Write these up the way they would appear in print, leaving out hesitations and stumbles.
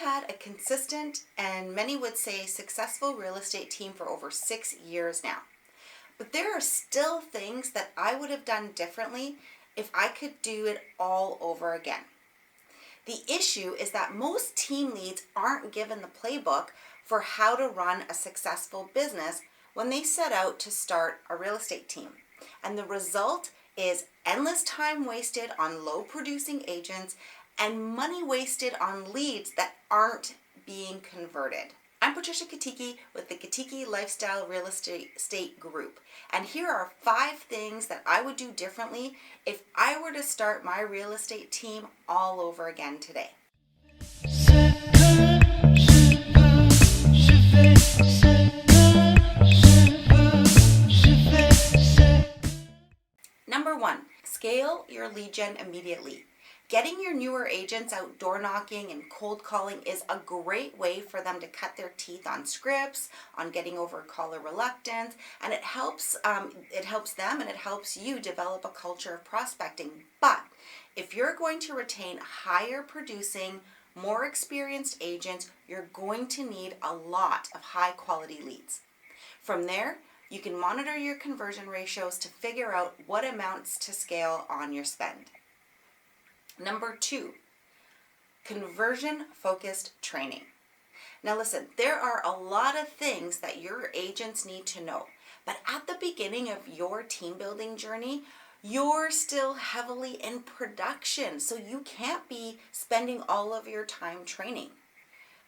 had a consistent and many would say successful real estate team for over 6 years now. But there are still things that I would have done differently if I could do it all over again. The issue is that most team leads aren't given the playbook for how to run a successful business when they set out to start a real estate team. And the result is endless time wasted on low producing agents and money wasted on leads that aren't being converted. I'm Patricia Kiteke with the Kiteke Lifestyle Real Estate Group, and here are 5 things that I would do differently if I were to start my real estate team all over again today. Number 1, scale your lead gen immediately. Getting your newer agents out door knocking and cold calling is a great way for them to cut their teeth on scripts, on getting over caller reluctance, and it helps them and it helps you develop a culture of prospecting. But if you're going to retain higher producing, more experienced agents, you're going to need a lot of high quality leads. From there, you can monitor your conversion ratios to figure out what amounts to scale on your spend. Number 2, conversion-focused training. Now listen, there are a lot of things that your agents need to know, but at the beginning of your team building journey, you're still heavily in production, so you can't be spending all of your time training.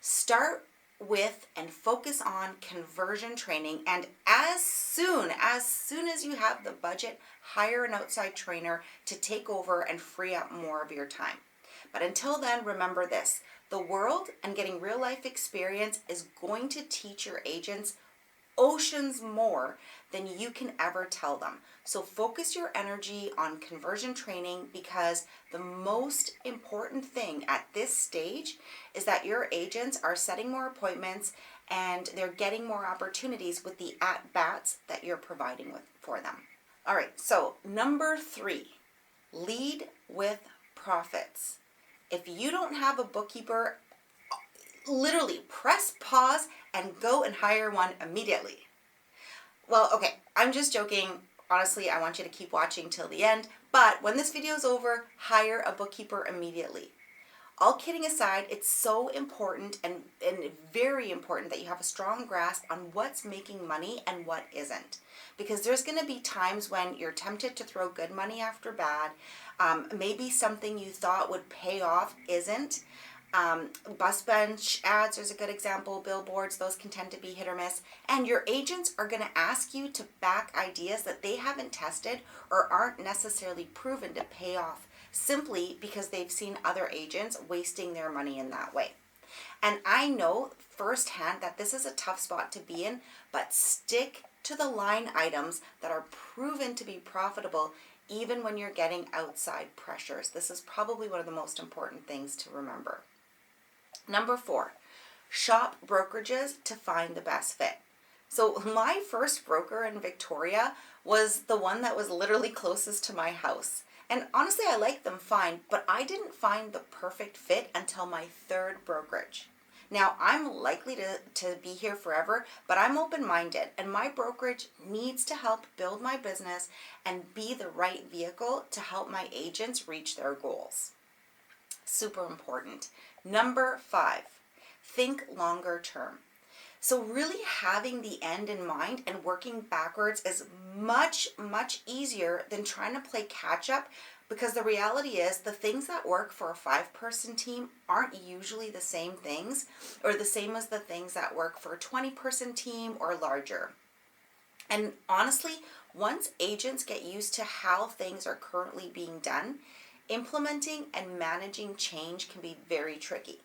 Start with and focus on conversion training, and as soon as you have the budget, hire an outside trainer to take over and free up more of your time. But until then, remember this: the world and getting real life experience is going to teach your agents oceans more than you can ever tell them. So focus your energy on conversion training, because the most important thing at this stage is that your agents are setting more appointments and they're getting more opportunities with the at-bats that you're providing for them. All right, so number 3, lead with profits. If you don't have a bookkeeper, literally press pause and go and hire one immediately. Well, okay, I'm just joking. Honestly, I want you to keep watching till the end, but when this video is over, hire a bookkeeper immediately. All kidding aside, it's so important and very important that you have a strong grasp on what's making money and what isn't. Because there's going to be times when you're tempted to throw good money after bad. Maybe something you thought would pay off isn't. Bus bench ads is a good example. Billboards, those can tend to be hit or miss. And your agents are going to ask you to back ideas that they haven't tested or aren't necessarily proven to pay off, simply because they've seen other agents wasting their money in that way. And I know firsthand that this is a tough spot to be in, but stick to the line items that are proven to be profitable even when you're getting outside pressures. This is probably one of the most important things to remember. Number 4, shop brokerages to find the best fit. So my first broker in Victoria was the one that was literally closest to my house. And honestly, I liked them fine, but I didn't find the perfect fit until my 3rd brokerage. Now, I'm likely to be here forever, but I'm open-minded, and my brokerage needs to help build my business and be the right vehicle to help my agents reach their goals. Super important. Number 5, think longer term. So really having the end in mind and working backwards is much, much easier than trying to play catch up, because the reality is the things that work for a 5-person team aren't usually the same things or the same as the things that work for a 20-person team or larger. And honestly, once agents get used to how things are currently being done, implementing and managing change can be very tricky.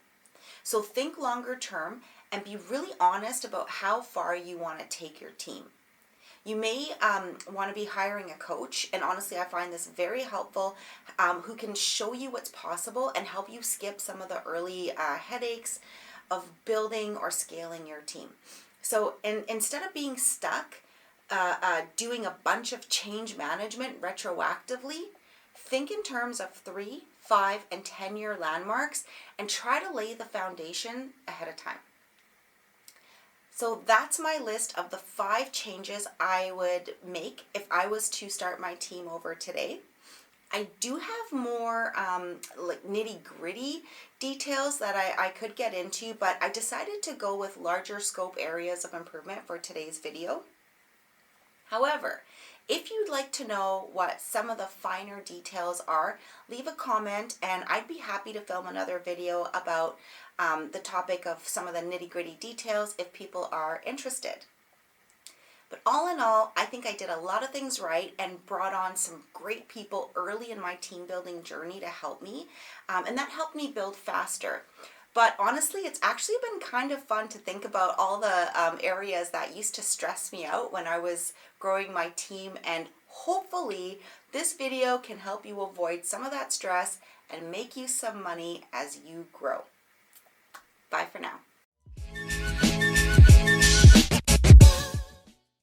So think longer term and be really honest about how far you want to take your team. You may want to be hiring a coach, and honestly I find this very helpful, who can show you what's possible and help you skip some of the early headaches of building or scaling your team. So instead of being stuck doing a bunch of change management retroactively, think in terms of 3, 5, and 10-year landmarks and try to lay the foundation ahead of time. So that's my list of the 5 changes I would make if I was to start my team over today. I do have more like nitty-gritty details that I could get into, but I decided to go with larger scope areas of improvement for today's video. However, if you'd like to know what some of the finer details are, leave a comment and I'd be happy to film another video about the topic of some of the nitty-gritty details if people are interested. But all in all, I think I did a lot of things right and brought on some great people early in my team building journey to help me, and that helped me build faster. But honestly, it's actually been kind of fun to think about all the areas that used to stress me out when I was growing my team, and hopefully this video can help you avoid some of that stress and make you some money as you grow. Bye for now.